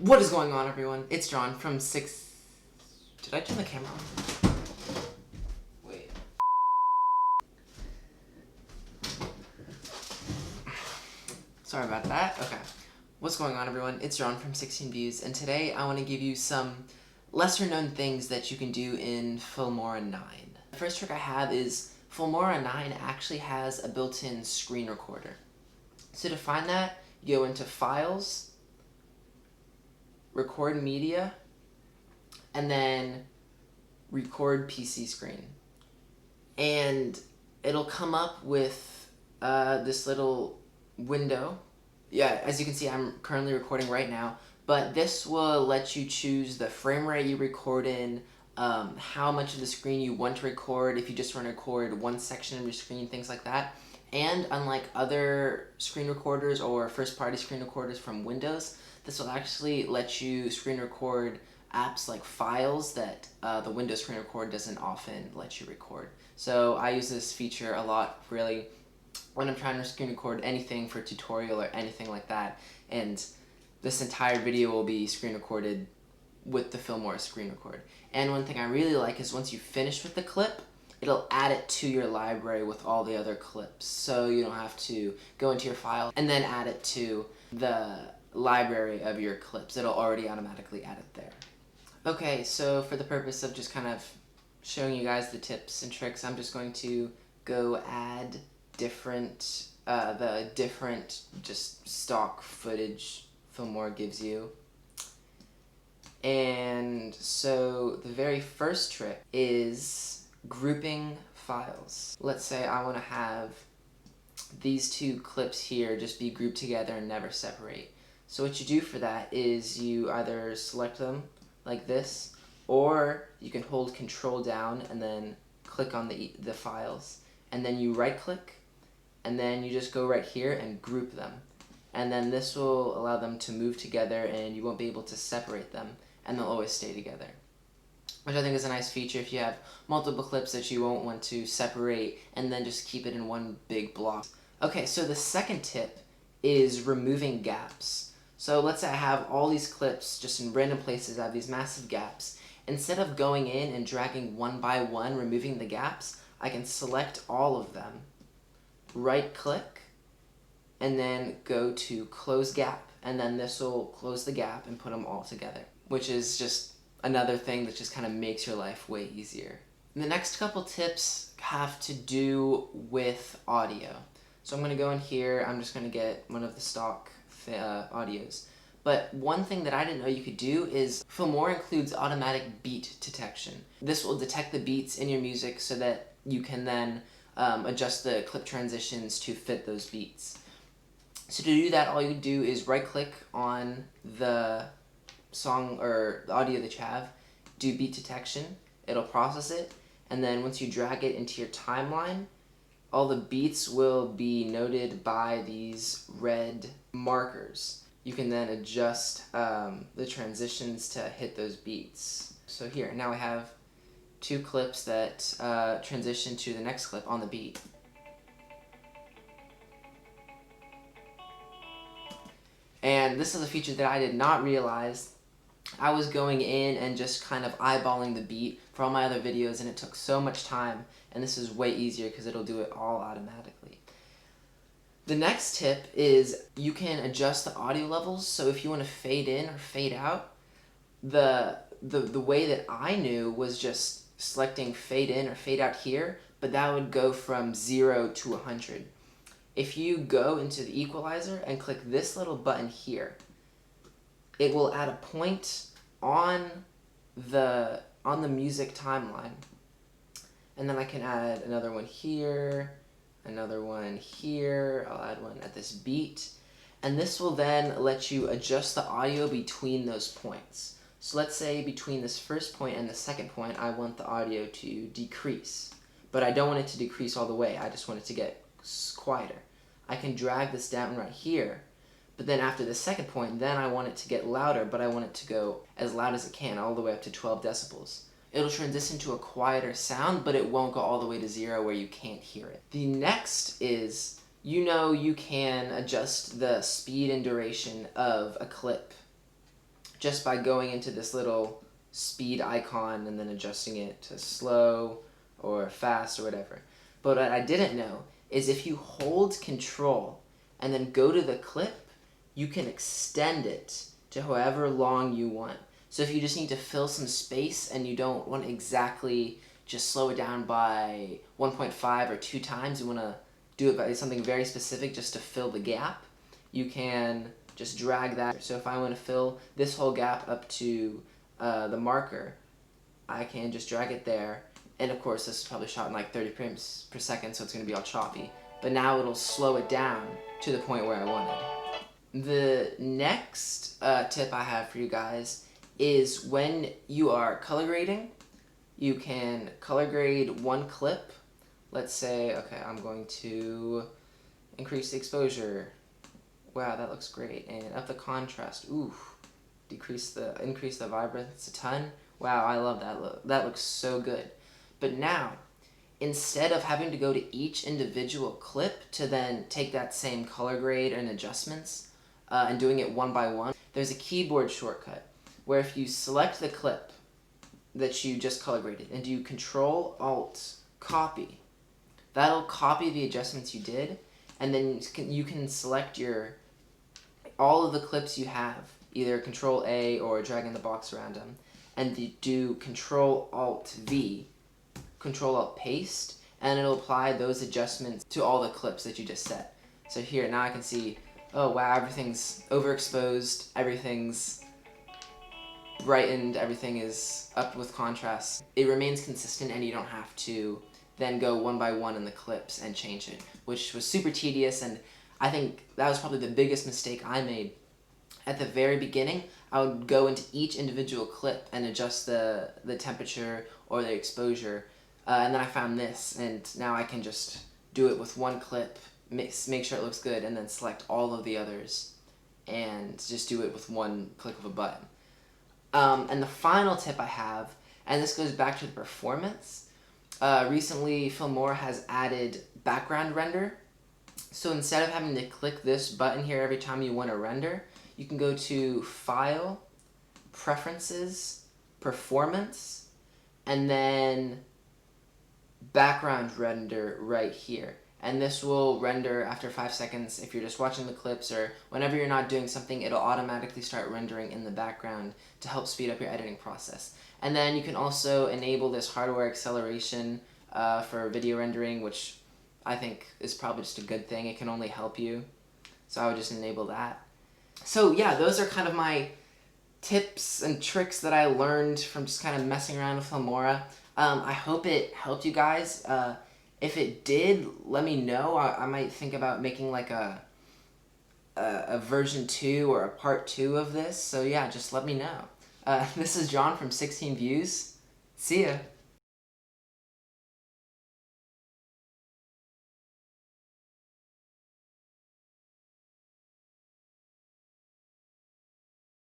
What is going on, everyone? It's John from Six... Did I turn the camera on? Wait. Sorry about that. Okay. What's going on, everyone? It's John from 16 Views, and today I want to give you some lesser-known things that you can do in Filmora 9. The first trick I have is Filmora 9 actually has a built-in screen recorder. So to find that, you go into Files, Record Media, and then Record PC Screen. And it'll come up with this little window. Yeah, as you can see, I'm currently recording right now, but this will let you choose the frame rate you record in, how much of the screen you want to record, if you just want to record one section of your screen, things like that. And unlike other screen recorders or first-party screen recorders from Windows, this will actually let you screen record apps like Files that the Windows Screen Record doesn't often let you record. So I use this feature a lot, really, when I'm trying to screen record anything for tutorial or anything like that, and this entire video will be screen recorded with the Filmora screen record. And one thing I really like is once you finish with the clip, it'll add it to your library with all the other clips, so you don't have to go into your file and then add it to the library of your clips. It'll already automatically add it there. Okay, so for the purpose of just kind of showing you guys the tips and tricks, I'm just going to go add the different just stock footage Filmora gives you. And so the very first trick is grouping files. Let's say I want to have these two clips here just be grouped together and never separate. So what you do for that is you either select them like this, or you can hold Control down and then click on the files, and then you right click, and then you just go right here and group them. And then this will allow them to move together and you won't be able to separate them, and they'll always stay together, which I think is a nice feature if you have multiple clips that you won't want to separate and then just keep it in one big block. Okay, so the second tip is removing gaps. So let's say I have all these clips just in random places. I have these massive gaps. Instead of going in and dragging one by one, removing the gaps, I can select all of them, right click, and then go to close gap, and then this will close the gap and put them all together, which is just another thing that just kind of makes your life way easier. And the next couple tips have to do with audio. So I'm going to go in here, I'm just going to get one of the stock audios. But one thing that I didn't know you could do is Filmora includes automatic beat detection. This will detect the beats in your music so that you can then adjust the clip transitions to fit those beats. So to do that, all you do is right click on the song or the audio that you have, do beat detection, it'll process it, and then once you drag it into your timeline, all the beats will be noted by these red markers. You can then adjust the transitions to hit those beats. So here, now we have two clips that transition to the next clip on the beat. And this is a feature that I did not realize. I was going in and just kind of eyeballing the beat for all my other videos, and it took so much time, and this is way easier because it'll do it all automatically. The next tip is you can adjust the audio levels, so if you want to fade in or fade out, the way that I knew was just selecting fade in or fade out here, but that would go from 0 to 100. If you go into the equalizer and click this little button here, it will add a point on the music timeline, and then I can add another one here, another one here, I'll add one at this beat, and this will then let you adjust the audio between those points. So let's say between this first point and the second point, I want the audio to decrease, but I don't want it to decrease all the way, I just want it to get quieter. I can drag this down right here, but then after the second point, then I want it to get louder, but I want it to go as loud as it can, all the way up to 12 decibels. It'll transition to a quieter sound, but it won't go all the way to 0 where you can't hear it. The next is, you can adjust the speed and duration of a clip just by going into this little speed icon and then adjusting it to slow or fast or whatever. But what I didn't know is if you hold Control and then go to the clip, you can extend it to however long you want. So if you just need to fill some space and you don't want to exactly just slow it down by 1.5 or 2 times, you want to do it by something very specific just to fill the gap, you can just drag that. So if I want to fill this whole gap up to the marker, I can just drag it there. And of course, this is probably shot in like 30 frames per second, so it's going to be all choppy. But now it'll slow it down to the point where I wanted. The next tip I have for you guys is when you are color grading, you can color grade one clip. Let's say, okay, I'm going to increase the exposure. Wow, that looks great. And up the contrast. Ooh, increase the vibrance a ton. Wow, I love that look. That looks so good. But now, instead of having to go to each individual clip to then take that same color grade and adjustments and doing it one by one, there's a keyboard shortcut where if you select the clip that you just color graded and do Control-Alt-Copy, that'll copy the adjustments you did, and then you can select all of the clips you have, either Control-A or dragging the box around them, and do Control-Alt-V, Control-Alt-Paste, and it'll apply those adjustments to all the clips that you just set. So here, now I can see, oh wow, everything's overexposed, everything's brightened, everything is up with contrast. It remains consistent and you don't have to then go one by one in the clips and change it, which was super tedious, and I think that was probably the biggest mistake I made. At the very beginning, I would go into each individual clip and adjust the temperature or the exposure, and then I found this, and now I can just do it with one clip, make sure it looks good, and then select all of the others, and just do it with one click of a button. And the final tip I have, and this goes back to the performance, recently Filmora has added background render. So instead of having to click this button here every time you want to render, you can go to File, Preferences, Performance, and then Background Render right here. And this will render after 5 seconds. If you're just watching the clips or whenever you're not doing something, it'll automatically start rendering in the background to help speed up your editing process. And then you can also enable this hardware acceleration for video rendering, which I think is probably just a good thing. It can only help you. So I would just enable that. So yeah, those are kind of my tips and tricks that I learned from just kind of messing around with Filmora. I hope it helped you guys. If it did, let me know. I might think about making like a version 2 or a part 2 of this. So yeah, just let me know. This is John from 16 Views. See ya.